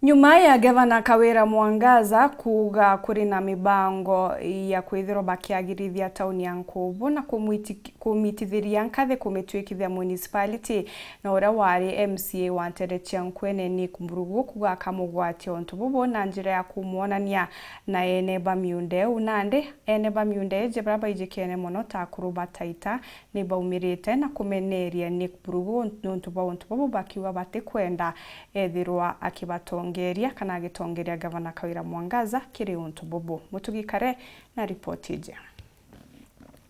Nyuma ya Gavana Kawira Mwangaza kuga kuri na mibango ya kwithirwo bakiagirithia tauni ya Nkubu na kumitithiria nkathe kumitwikithia municipality na uria wari MCA wa Nterechia Nkwene Nick Mburugu kuga kamugwatio ontu bubu na njira ya kumuonania na ene bamiunde unande ene bamiunde jebra baijikene muno ta kuruba taita ni baumirite na kumeneria Nick Mburugu ontu bubu bakiwa batikwenda ethirwa akibatongeria kana agitongeria Gavana Kawira Mwangaza kiri ontu bubu. Mutugikare na ripoti ije.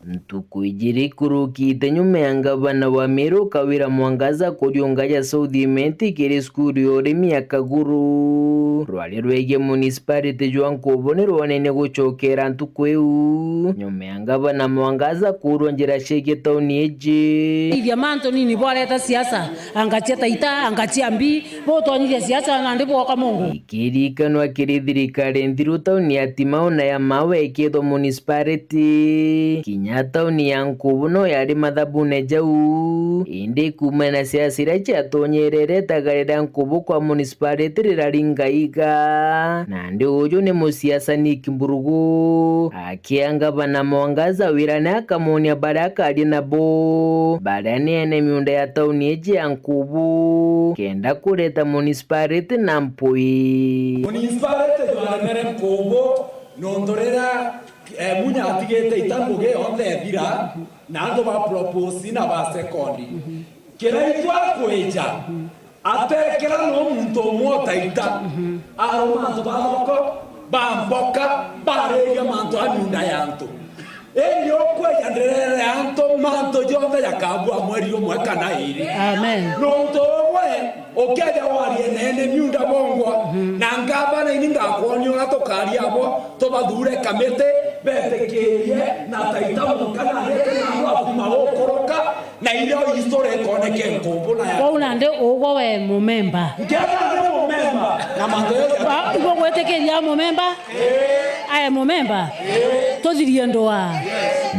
Ntukwijiri kurukite nyuma ya Gavana wa Meru Kawira Mwangaza kuriongaja Southimenti kiri skuru yore miaka guru rwali rwege municipality jwa Nkubu ni rwanene gucokera ntukweu nyuma ya Gavana Mwangaza kurongera shege tauni eje ivya manto nini bwareta siasa angachia taita angachia mbi botonyire siasa na ndipo kwa Mungu ikirikanwa kiri thirikari nthiru tauni ya Timau na ya Mawe ikithwo municipality tauni ya Nkubu no yari mathabune jau indi kuma na siasa iria ciatonyerere tagarira Nkubu kwa municipality riraringaiga na ndi uyu ni musiasa Nick Mburugu akia Gavana Mwangaza wirane akamonia baria akari nabo baria ni ene miunda ya tauni eji ya Nkubu kenda kureta municipality na mpui municipality jwanere Nkubu nondorera munya atigete itambuge onde thira na ando ba propose na ba second kera itwa kweja atekera no muntu mota ita aroma tobako bamboka barega manto amunda yanto enyo kweja ndrere yanto manto jonda yakabu amwerio mweka na iri amen no towe okeja wari nene miunda bongwa na ngaba na ininga kwonyo atokari abo tobadure kamete betekerie na taita mukana hete na afuma okoroka na ile historia koneke Nkubu na ya kwa unande ugo we mumemba ngaba mumemba na mandoyo ugo wetekeria mumemba aya mumemba tothirie ndoa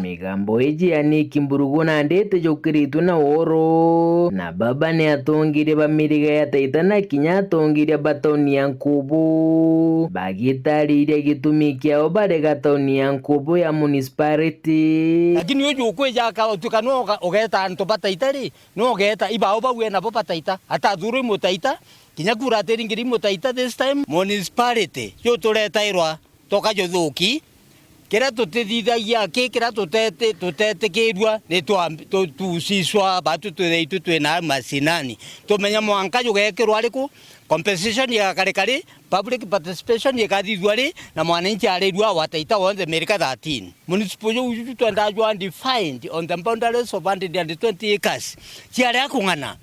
migambo eji ya Nick Mburugu na ndete jokiritu na oro na baba ni atongire bamiriga ya taita na kinya atongire batauni ya Nkubu bagitariria gitumi kiao barega tauni ya Nkubu ya municipality lakini uyu ukweja ka tukano ogeta anto bataita ri no ogeta ibao bawe na bo bataita atathuru mutaita kinya kura teringiri mutaita this time municipality yo tureta irwa toka jothuki kira tutithithagia kira tutete kirwa ni tusiswa batu tutheitu twina masinani tumenya mwanka jugekirwa riku compensation ya karekare public participation ya kathithwa ri na mwananchi arirwa wataita wonde America 13 municipal you twenda jwa defined on the boundaries of 120 acres ciare akungana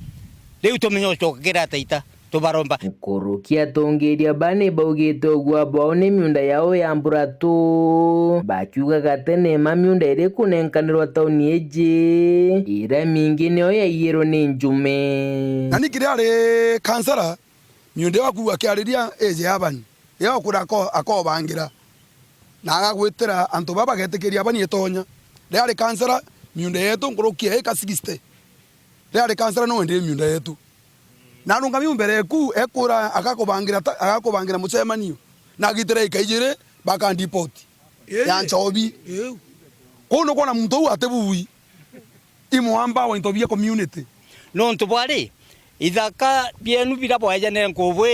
riu tumenya chokera taita tubaromba kurukia tongeria bane baugite ogwa bao ni miunda yao ya Mburatu bakiuga gatene mamiunda iri kunenkanirwa tauni eje ira mingi nio yaiyirwo ni njume na nikiri ari kansara miunda waku akiariria eje yabani yao kura akobangira na agagwitira antu baba getekeria bani etonya ari kansara miunda yetu ngurukia eka 60 ari kansara no ende miunda yetu na runga miumbere ku ekura akakobangira mucemanio na gitire ikaijire baka deport ya Nchobi kono kona muntu atebui imwamba wa Ntobia community no ntubwari ithaka bienu birabwaja ne Nkubu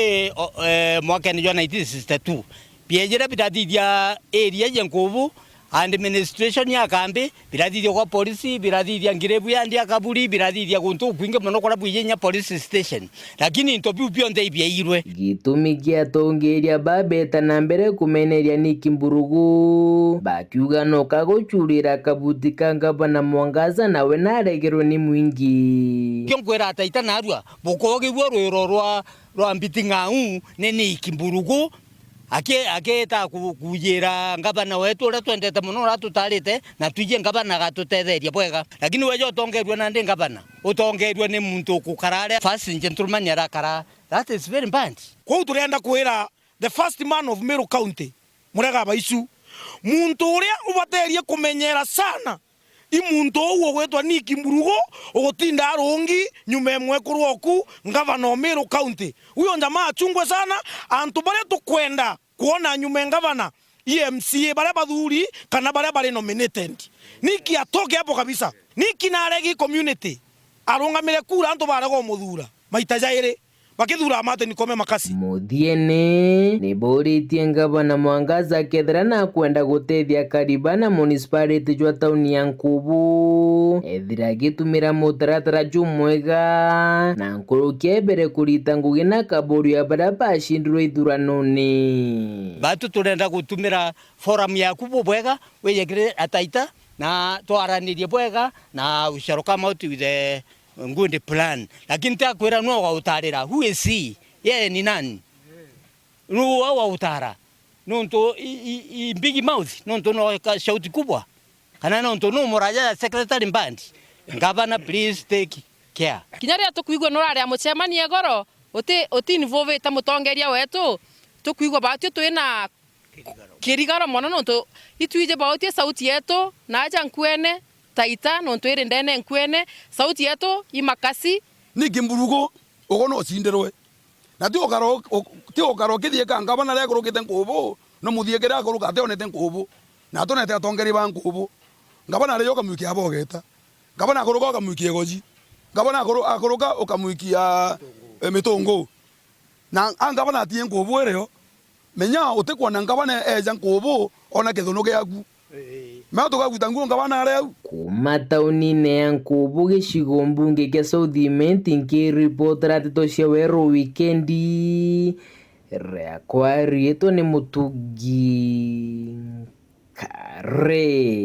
mwaka ni 1962 biejera bitathithia area ya Nkubu administration ya kambi birathithia kwa polisi birathithia ngirebu ya ndia kaburi birathithia guntu kwinge muno kora buyenya police station lakini Ntobi bionde ibyairwe gitumi kia tongeria babeta na mbere kumeneria Nick Mburugu bakiuga no kagochurira kabuti ka Gavana Mwangaza nawe naregerwo ni mwingi kyonkwera taita narwa bokoge gwo rwero rwa mbiting'au ne Nick Mburugu aketa kujira Gavana wetu ura twendete muno ura tutarite na tuje Gavana gatutetheria bwega lakini wewe utongerwa na ndi Gavana utongerwa ni muntu kukarare first gentleman yarakara that is very bad kwa turenda kuira the first man of Meru County murega baisu muntu uria ubaterie kumenyera sana imuntu uwo gwetwa Nick Mburugo ugutinda arungi nyume mwe kuroku ngavana wa Meru County. Huyo jamaa achungwe sana, antu bare tukwenda kuona nyume ngavana EMCA bare bathuri kana bare bare nominated. Nick atoke hapo kabisa. Nick na aregi community arungamire kura antu bare go muthura maita jaire bakithura amate nikome makasi. Muthiene ni boritie ngavana Mwangaza kethira na kwenda gutethia Karibana municipality jwa tauni ya Nkubu ethira gitumira mutaratara jumwega na nkurukia mbere kurita ngugi na kaburi ya bara bashindirwe ithuranoni. Batu turenda gutumira forum yaku bwega weyekire ataita na twaranirie bwega na usharoka mauti with the ngundi plan, lakini takwira no wa utarira who is he, yeye ni nani no wa utara nonto i big mouth nonto no shauti kubwa kana nonto no muraja secretary mbandi ngavana please take care kinyaria tukuigwa no rari amucemanie goro uti involve ta mutongeria wetu tukuigwa batio twina kirigaro mono nonto itwije batio sauti yetu na aja nkwene taita no twire ndene nkwene sauti yetu imakasi. Nick Mburugo ugono cinderwe na ti okaro kithie ka ngavana le kurukite Nkubu no muthiekera akuruka ate onete Nkubu na tonete atongeri ba Nkubu ngavana le yoka muikia bogeta ngavana akuruka okamuikia goji ngavana akuruka okamuikia mitungu na ngavana atie Nkubu ereo menya utekwona ngavana eja Nkubu ona kithuno giaku kuma tauni-ini ya Nkubu gicigo mbunge kia South Imenti nkiripotera ndeto cia werũ wikendi riakwa rietwo ni Mutungi Kare.